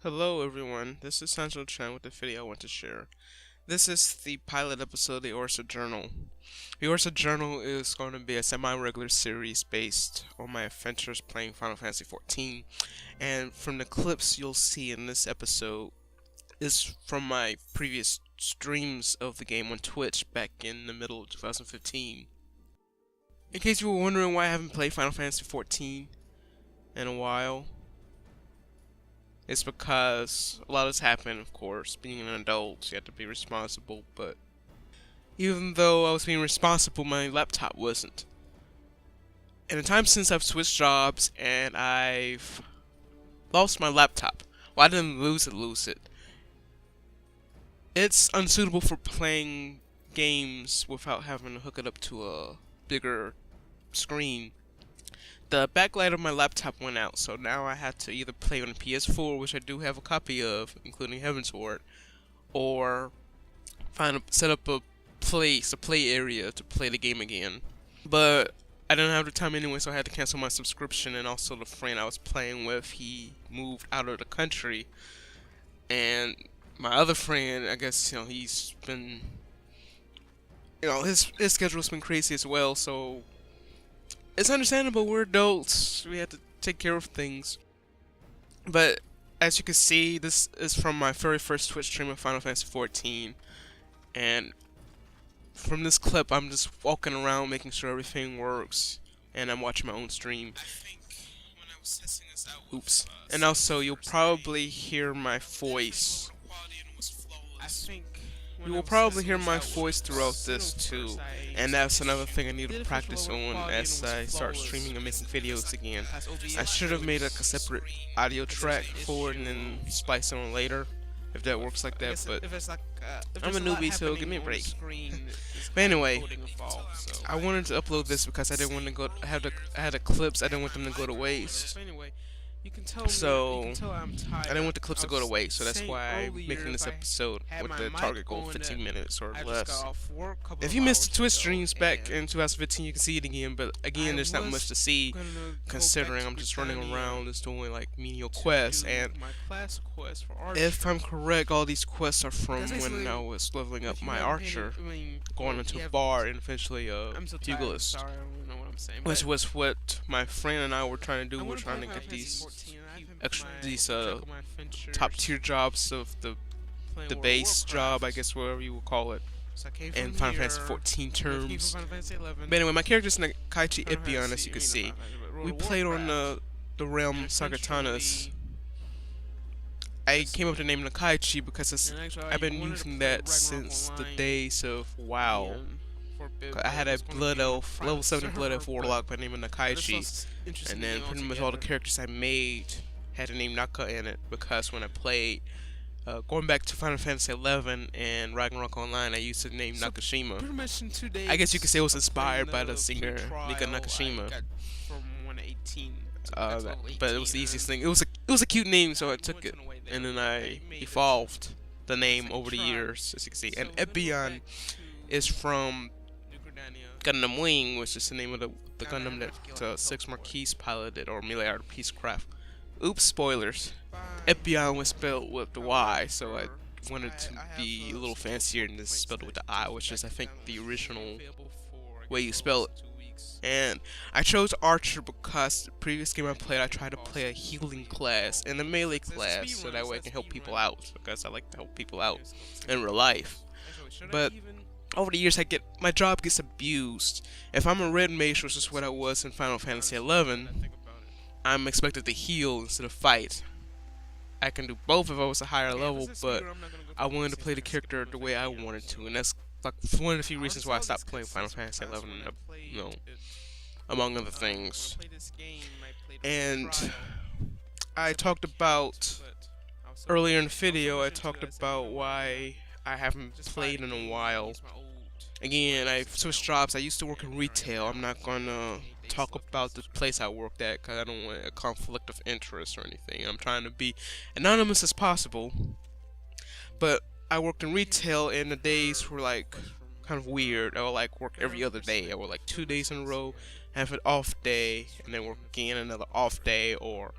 Hello everyone, this is Sancho Chan with the video I want to share. This is the pilot episode of the Eorzea Journal. The Eorzea Journal is going to be a semi-regular series based on my adventures playing Final Fantasy XIV. And from the clips you'll see in this episode is from my previous streams of the game on Twitch back in the middle of 2015. In case you were wondering why I haven't played Final Fantasy XIV in a while, it's because a lot has happened, of course. Being an adult, you have to be responsible, but even though I was being responsible, my laptop wasn't. In the time since I've switched jobs and I've lost my laptop, well, I didn't lose it. It's unsuitable for playing games without having to hook it up to a bigger screen. The backlight of my laptop went out, so now I had to either play on a PS4, which I do have a copy of, including Heavensward, or set up a play area to play the game again. But I didn't have the time anyway, so I had to cancel my subscription, and also the friend I was playing with, he moved out of the country, and my other friend, I guess, he's been, his schedule's been crazy as well, so it's understandable, we're adults, we have to take care of things. But as you can see, this is from my very first Twitch stream of Final Fantasy XIV, and from this clip I'm just walking around making sure everything works, and I'm watching my own stream. I think when I was testing this out, oops. And also you'll probably hear my voice. You will probably hear my voice throughout this too, and that's another thing I need to practice on as I start streaming and making videos again. I should have made a separate audio track for it and then splice it on later, if that works like that, but I'm a newbie, so give me a break. But anyway, I wanted to upload this because I didn't want to go, I had the clips, I didn't want them to go to waste. So I didn't want the clips to go to waste, so that's why I'm making this episode with the target goal 15 minutes or less. If you missed the Twitch streams back in 2015, you can see it again, but again, there's not much to see considering I'm just running around just doing like menial quests, and if I'm correct, all these quests are from when I was leveling up my archer, going into a bar and eventually a pugilist, which was what my friend and I were trying to do. We're trying to get these top tier jobs of the base job, I guess, whatever you would call it, in Final Fantasy XIV terms. But anyway, my character's Nakaichi Epion, as you can see. We played on the realm Sagatanas. I came up with the name Nakaichi because I've been using that since the days of WoW. I had a blood elf, level 7 blood elf warlock by the name of Nakaichi, and then pretty much all the characters I made had the name Naka in it, because when I played, going back to Final Fantasy XI and Ragnarok Online, I used the name Nakashima. I guess you could say it was inspired by the singer Mika Nakashima. But it was the easiest thing. It was a cute name, so I took it, and then I evolved the name over the years, as you can see. And Epion is from Gundam Wing, which is the name of the Gundam that Six Marquis piloted, or Miliard Peacecraft. Oops, spoilers. Epion was spelled with the Y, so I wanted to be a little fancier and just spelled it with the I, which is, I think, the original way you spell it. And I chose Archer because the previous game I played, I tried to play a healing class and a melee class, so that way I can help people out, because I like to help people out in real life. But over the years, my job gets abused. If I'm a red mage, which is what I was in Final Fantasy XI, I'm expected to heal instead of fight. I can do both if I was a higher level, but I wanted to play the character the way I wanted to, and that's like one of the few reasons why I stopped playing Final Fantasy XI, among other things. And I talked about, earlier in the video, I talked about why I haven't played in a while. Again, I switched jobs. I used to work in retail. I'm not gonna talk about the place I worked at because I don't want a conflict of interest or anything. I'm trying to be anonymous as possible. But I worked in retail, and the days were like kind of weird. I would like work every other day. I would like 2 days in a row, have an off day, and then work again another off day, or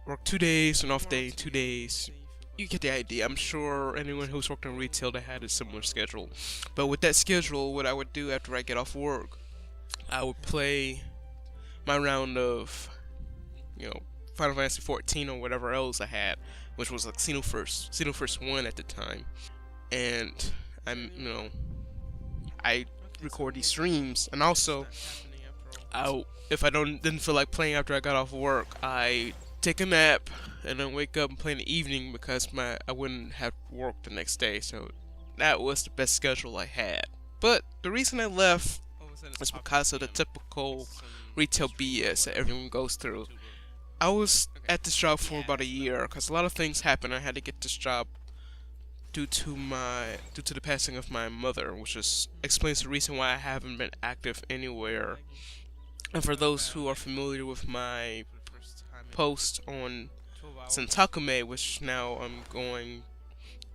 work 2 days, an off day, 2 days. You get the idea. I'm sure anyone who's worked in retail that had a similar schedule. But with that schedule, what I would do after I get off work, I would play my round of, Final Fantasy 14 or whatever else I had, which was like Xenoverse 1 at the time. And I record these streams, and also, if I didn't feel like playing after I got off work, I take a nap and then wake up and play in the evening because I wouldn't have work the next day. So that was the best schedule I had. But the reason I left is because of the typical retail BS that everyone goes through. I was at this job for about a year because a lot of things happened. I had to get this job due to the passing of my mother, which explains the reason why I haven't been active anywhere. And for those who are familiar with my post on Centaku Media, which now I'm going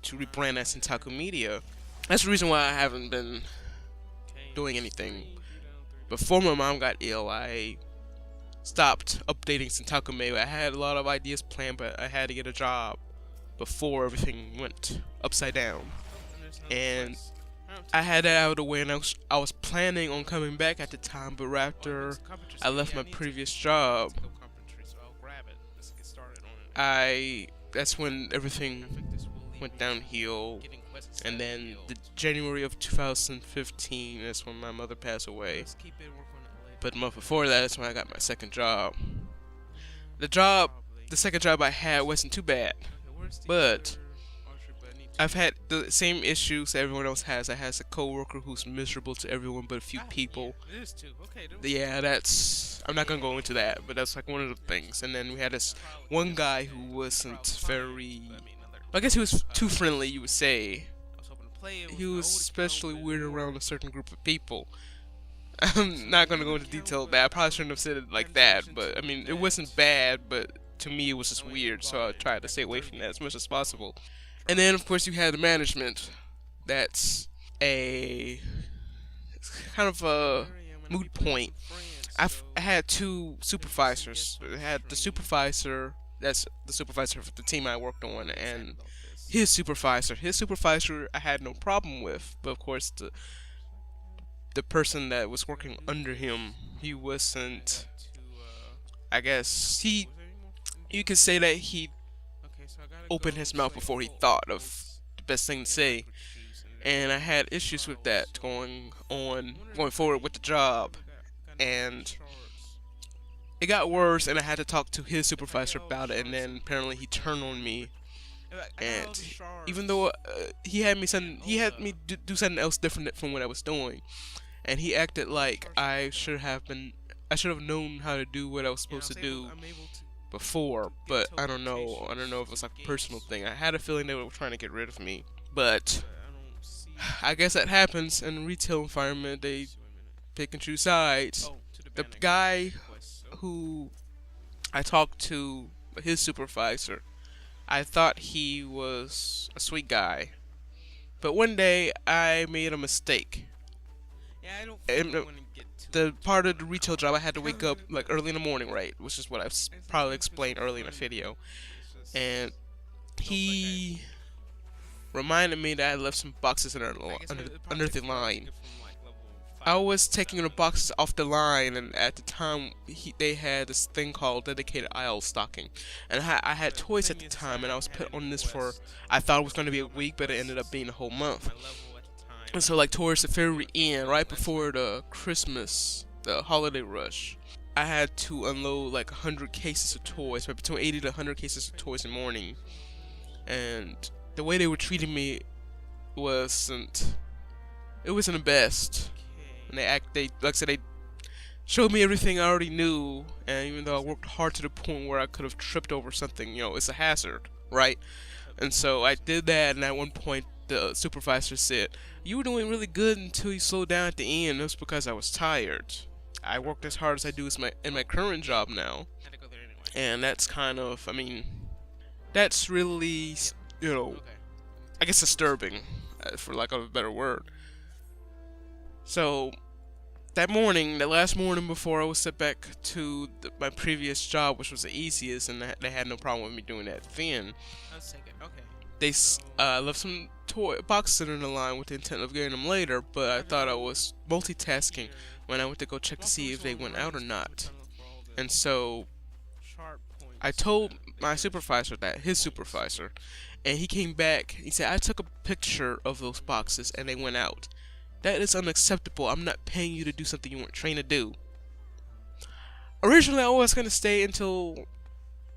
to rebrand as Centaku Media, that's the reason why I haven't been doing anything. Before my mom got ill, I stopped updating Centaku Media. I had a lot of ideas planned, but I had to get a job before everything went upside down. And I had that out of the way, and I was planning on coming back at the time, but after I left my previous job, that's when everything went downhill. And then the January of 2015 is when my mother passed away. But a month before that is when I got my second job. The second job I had wasn't too bad, but I've had the same issues everyone else has. I had a coworker who's miserable to everyone but a few people. Yeah, I'm not gonna go into that, but that's like one of the things. And then we had this one guy who wasn't very, I guess he was too friendly, you would say. He was especially weird around a certain group of people. I'm not gonna go into detail of that. I probably shouldn't have said it like that, but I mean, it wasn't bad, but to me it was just weird, so I tried to stay away from that as much as possible. And then, of course, you had the management. That's kind of a moot point. I had two supervisors. I had the supervisor, that's the supervisor of the team I worked on, and his supervisor. His supervisor I had no problem with, but of course the person that was working under him, he wasn't, I guess, you could say that he opened his mouth before he thought of the best thing to say. And I had issues with that going forward with the job. And it got worse, and I had to talk to his supervisor about it, and then apparently he turned on me. And even though he had me do something else different from what I was doing, and he acted like I should have known how to do what I was supposed to do before, but I don't know if it was like a personal thing. I had a feeling they were trying to get rid of me, but I guess that happens in the retail environment. They pick and choose sides. The guy who I talked to, his supervisor, I thought he was a sweet guy, but one day I made a mistake. And the part of the retail job, I had to wake up like early in the morning, right? Which is what I probably explained early in the video. And he reminded me that I left some boxes under the line. I was taking the boxes off the line, and at the time they had this thing called dedicated aisle stocking, and I had toys at the time, and I was put on this for, I thought it was going to be a week, but it ended up being a whole month. And so, like, towards the very end, right before the holiday rush, I had to unload like 100 cases of toys, between 80 to 100 cases of toys in the morning. And the way they were treating me wasn't the best. And they showed me everything I already knew, and even though I worked hard to the point where I could have tripped over something, it's a hazard, right? And so I did that, and at one point the supervisor said, "You were doing really good until you slowed down at the end." It was because I was tired. I worked as hard as I do in my current job now, and that's kind of, that's really, I guess disturbing, for lack of a better word. So that morning, the last morning before I was sent back to my previous job, which was the easiest, and they had no problem with me doing that then. They left some toy boxes in the line with the intent of getting them later, but I thought I was multitasking when I went to go check to see if they went out or not. And so I told my supervisor that, his supervisor, and he came back. He said, I took a picture of those boxes and they went out. That is unacceptable. I'm not paying you to do something you weren't trained to do. Originally, I was going to stay until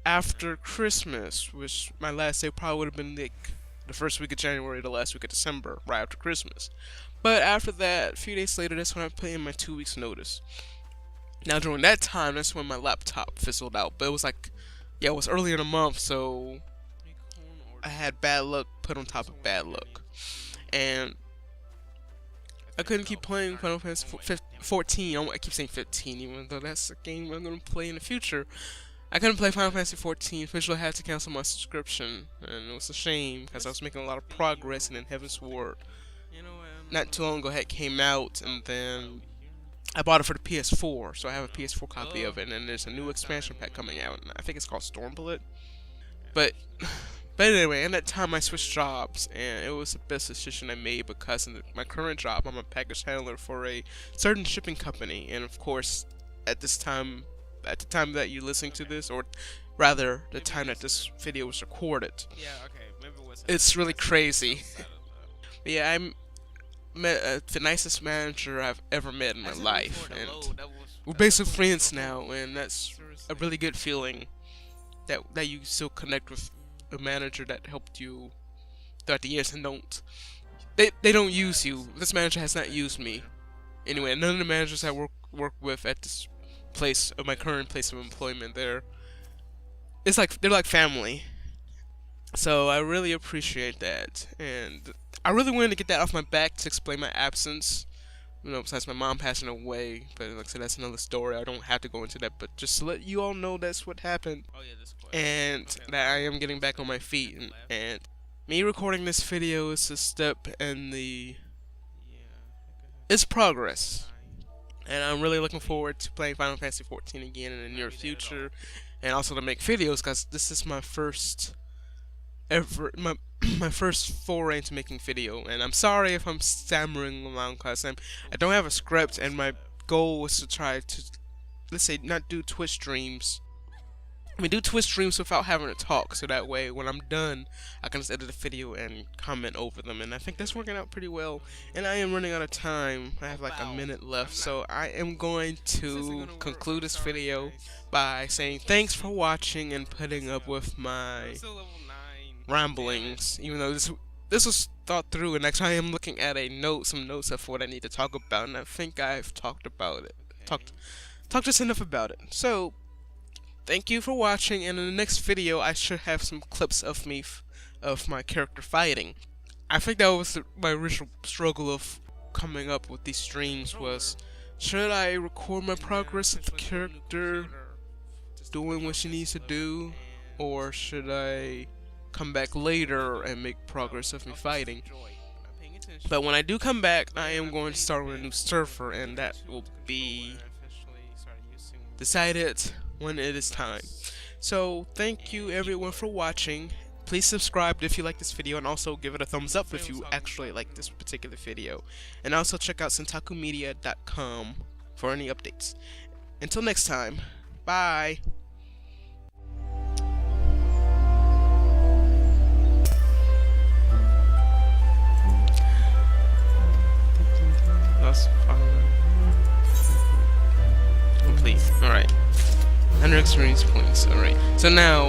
after Christmas, which my last day probably would have been like the first week of January, the last week of December, right after Christmas. But after that, a few days later, that's when I put in my 2 weeks notice. Now during that time, that's when my laptop fizzled out. But it was like, yeah, it was early in the month, so I had bad luck put on top of bad luck. And I couldn't keep playing Final Fantasy 14. I keep saying 15, even though that's a game I'm going to play in the future. I couldn't play Final Fantasy 14. Officially had to cancel my subscription, and it was a shame because I was making a lot of progress. And then Heaven's Sword, not too long ago, had came out, and then I bought it for the PS4, so I have a PS4 copy of it. And then there's a new expansion pack coming out, and I think it's called Stormblood. But anyway, in that time I switched jobs, and it was the best decision I made because in my current job, I'm a package handler for a certain shipping company, and of course, at the time that you're listening to this, or rather, the time that this video was recorded, it's really crazy. But yeah, I met the nicest manager I've ever met in my life, and we're basically friends now, and that's a really good feeling. That you still connect with a manager that helped you throughout the years, and they don't use you. This manager has not used me. Anyway, none of the managers I work with at this place, of my current place of employment, they're like family. So I really appreciate that, and I really wanted to get that off my back to explain my absence. You know, besides my mom passing away, but like I said, that's another story. I don't have to go into that, but just to let you all know that's what happened, and that I am getting back on my feet, and me recording this video is a step in it's progress, and I'm really looking forward to playing Final Fantasy 14 again in the near future, and also to make videos, because this is my first my first foray into making video, and I'm sorry if I'm stammering along because I don't have a script, and my goal was to try to, let's say, not do Twitch streams. Do Twitch streams without having to talk, so that way when I'm done I can just edit the video and comment over them, and I think that's working out pretty well. And I am running out of time. I have like a minute left, so I am going to conclude this video by saying thanks for watching and putting up with my ramblings, even though this was thought through, and actually I am looking at some notes of what I need to talk about, and I think I've talked about it, talked just enough about it. So thank you for watching, and in the next video I should have some clips of my character fighting. I think that was my original struggle of coming up with these streams, was should I record my progress of the character doing what she needs to do, or should I come back later and make progress of me fighting? But when I do come back, I am going to start with a new server, and that will be decided when it is time. So thank you everyone for watching. Please subscribe if you like this video, and also give it a thumbs up if you actually like this particular video, and also check out CentakuMedia.com for any updates. Until next time, bye. Complete. Alright. 100 experience points. Alright. So now